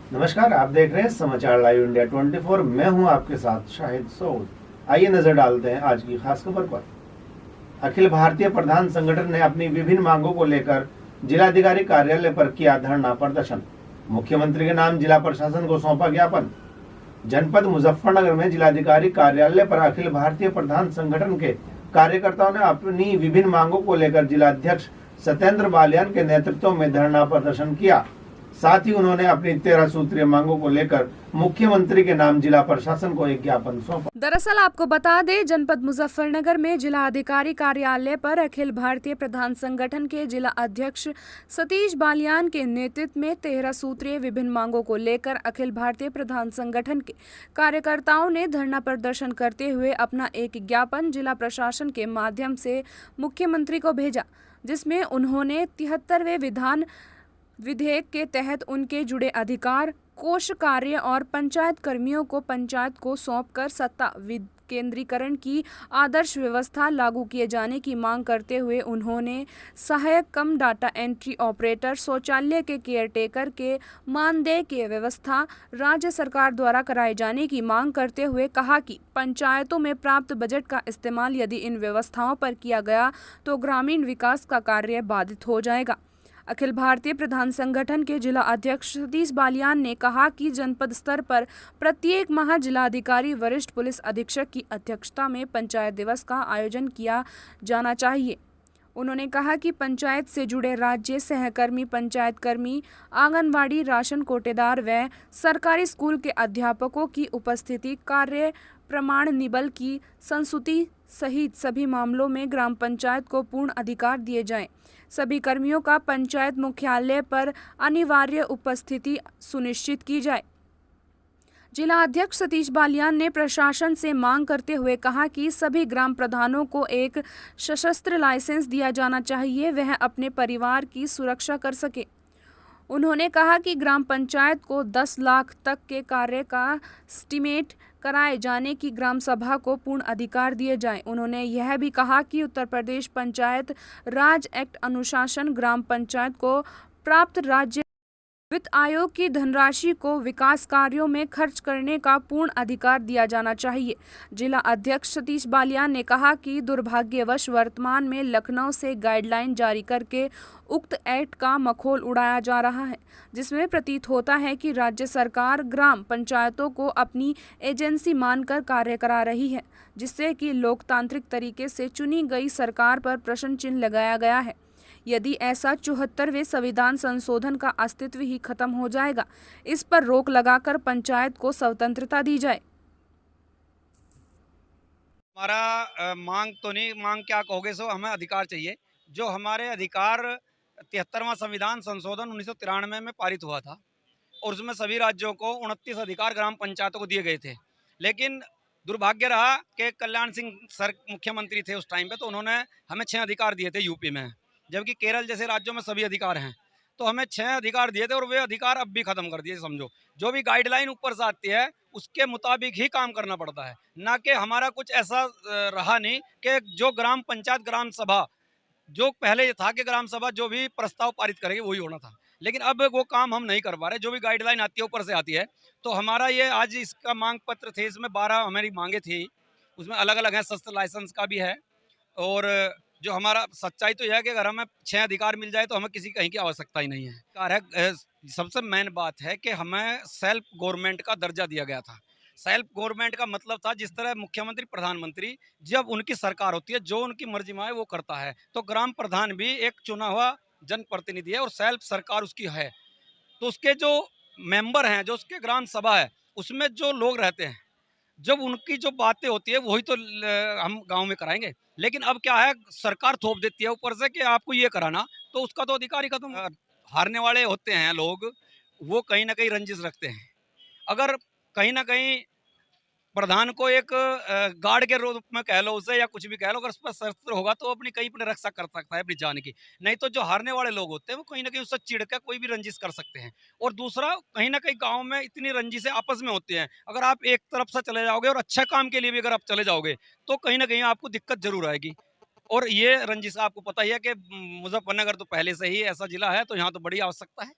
नमस्कार, आप देख रहे हैं समाचार लाइव इंडिया 24। मैं हूं आपके साथ शाहिद सऊद। आइए नजर डालते हैं आज की खास खबर पर। अखिल भारतीय प्रधान संगठन ने अपनी विभिन्न मांगों को लेकर जिलाधिकारी कार्यालय पर किया धरना प्रदर्शन। मुख्यमंत्री के नाम जिला प्रशासन को सौंपा ज्ञापन। जनपद मुजफ्फरनगर में जिलाधिकारी कार्यालय पर अखिल भारतीय प्रधान संगठन के कार्यकर्ताओं ने अपनी विभिन्न मांगों को लेकर जिलाध्यक्ष सत्येंद्र बालियान के नेतृत्व में धरना प्रदर्शन किया। साथ ही उन्होंने अपनी 13 सूत्रीय मांगों को लेकर मुख्यमंत्री के नाम जिला प्रशासन को एक ज्ञापन सौंपा। दरअसल आपको बता दें, जनपद मुजफ्फरनगर में जिला अधिकारी कार्यालय पर अखिल भारतीय प्रधान संगठन के जिला अध्यक्ष सतीश बालियान के नेतृत्व में 13 सूत्रीय विभिन्न मांगों को लेकर अखिल भारतीय प्रधान संगठन के कार्यकर्ताओं ने धरना प्रदर्शन करते हुए अपना एक ज्ञापन जिला प्रशासन के माध्यम से मुख्यमंत्री को भेजा, जिसमें उन्होंने 73वें विधान विधेयक के तहत उनके जुड़े अधिकार, कोष कार्य और पंचायत कर्मियों को पंचायत को सौंपकर सत्ता विकेंद्रीकरण की आदर्श व्यवस्था लागू किए जाने की मांग करते हुए उन्होंने सहायक कम डाटा एंट्री ऑपरेटर, शौचालय के केयरटेकर के मानदेय की व्यवस्था राज्य सरकार द्वारा कराए जाने की मांग करते हुए कहा कि पंचायतों में प्राप्त बजट का इस्तेमाल यदि इन व्यवस्थाओं पर किया गया तो ग्रामीण विकास का कार्य बाधित हो जाएगा। अखिल भारतीय प्रधान संगठन के जिला अध्यक्ष सतीश बालियान ने कहा कि जनपद स्तर पर प्रत्येक माह जिलाधिकारी वरिष्ठ पुलिस अधीक्षक की अध्यक्षता में पंचायत दिवस का आयोजन किया जाना चाहिए। उन्होंने कहा कि पंचायत से जुड़े राज्य सहकर्मी, पंचायत कर्मी, आंगनवाड़ी, राशन कोटेदार व सरकारी स्कूल के अध्यापकों की उपस्थिति, कार्य प्रमाण निबल की संस्तुति सहित सभी मामलों में ग्राम पंचायत को पूर्ण अधिकार दिए जाएं। सभी कर्मियों का पंचायत मुख्यालय पर अनिवार्य उपस्थिति सुनिश्चित की जाए। जिला अध्यक्ष सतीश बालियान ने प्रशासन से मांग करते हुए कहा कि सभी ग्राम प्रधानों को एक सशस्त्र लाइसेंस दिया जाना चाहिए, वह अपने परिवार की सुरक्षा कर सके। उन्होंने कहा कि ग्राम पंचायत को 10 लाख तक के कार्य का एस्टीमेट कराए जाने की ग्राम सभा को पूर्ण अधिकार दिए जाएं। उन्होंने यह भी कहा कि उत्तर प्रदेश पंचायत राज एक्ट अनुशासन ग्राम पंचायत को प्राप्त राज्य वित्त आयोग की धनराशि को विकास कार्यों में खर्च करने का पूर्ण अधिकार दिया जाना चाहिए। जिला अध्यक्ष सतीश बालियान ने कहा कि दुर्भाग्यवश वर्तमान में लखनऊ से गाइडलाइन जारी करके उक्त एक्ट का मखौल उड़ाया जा रहा है, जिसमें प्रतीत होता है कि राज्य सरकार ग्राम पंचायतों को अपनी एजेंसी मानकर कार्य करा रही है, जिससे कि लोकतांत्रिक तरीके से चुनी गई सरकार पर प्रश्न चिन्ह लगाया गया है। यदि ऐसा 74वें संविधान संशोधन का अस्तित्व ही खत्म हो जाएगा। इस पर रोक लगाकर पंचायत को स्वतंत्रता दी जाए। हमारा मांग तो नहीं, मांग क्या कहोगे, सो हमें अधिकार चाहिए। जो हमारे अधिकार 73वां संविधान संशोधन 1993 में पारित हुआ था और उसमें सभी राज्यों को 29 अधिकार ग्राम पंचायतों को दिए गए थे। लेकिन दुर्भाग्य रहा कि कल्याण सिंह सर मुख्यमंत्री थे उस टाइम पे, तो उन्होंने हमें 6 अधिकार दिए थे यूपी में, जबकि केरल जैसे राज्यों में सभी अधिकार हैं। तो हमें 6 अधिकार दिए थे और वे अधिकार अब भी खत्म कर दिए। समझो, जो भी गाइडलाइन ऊपर से आती है उसके मुताबिक ही काम करना पड़ता है, ना कि हमारा कुछ ऐसा रहा नहीं कि जो ग्राम पंचायत ग्राम सभा जो पहले था कि ग्राम सभा जो भी प्रस्ताव पारित करेगी वही होना था, लेकिन अब वो काम हम नहीं कर पा रहे। जो भी गाइडलाइन आती है ऊपर से आती है। तो हमारा ये आज इसका मांग पत्र थे, इसमें 12 हमारी मांगे थी, उसमें अलग अलग है। शस्त्र लाइसेंस का भी है और जो हमारा सच्चाई तो यह है कि अगर हमें 6 अधिकार मिल जाए तो हमें किसी कहीं की आवश्यकता ही नहीं है। सबसे मेन बात है कि हमें सेल्फ गवर्नमेंट का दर्जा दिया गया था। सेल्फ गवर्नमेंट का मतलब था जिस तरह मुख्यमंत्री प्रधानमंत्री जब उनकी सरकार होती है, जो उनकी मर्जी में है वो करता है, तो ग्राम प्रधान भी एक चुना हुआ जनप्रतिनिधि है और सेल्फ सरकार उसकी है। तो उसके जो मेंबर हैं, जो उसके ग्राम सभा है, उसमें जो लोग रहते हैं, जब उनकी जो बातें होती है वही तो हम गांव में कराएंगे। लेकिन अब क्या है, सरकार थोप देती है ऊपर से कि आपको ये कराना, तो उसका तो अधिकार ही खत्म। हारने वाले होते हैं लोग, वो कहीं ना कहीं रंजिश रखते हैं। अगर कहीं ना कहीं प्रधान को एक गार्ड के रूप में कह लो उसे, या कुछ भी कह लो, अगर उस पर शस्त्र होगा तो अपनी कहीं पर रक्षा कर सकता है अपनी जान की। नहीं तो जो हारने वाले लोग होते हैं वो कहीं ना कहीं उससे चिढ़ कर कोई भी रंजिश कर सकते हैं। और दूसरा, कहीं ना कहीं गांव में इतनी रंजिशें आपस में होती हैं, अगर आप एक तरफ से चले जाओगे और अच्छे काम के लिए भी अगर आप चले जाओगे तो कहीं ना कहीं आपको दिक्कत जरूर आएगी। और ये रंजिश आपको पता ही है कि मुजफ्फरनगर तो पहले से ही ऐसा जिला है, तो यहाँ तो बड़ी आवश्यकता है।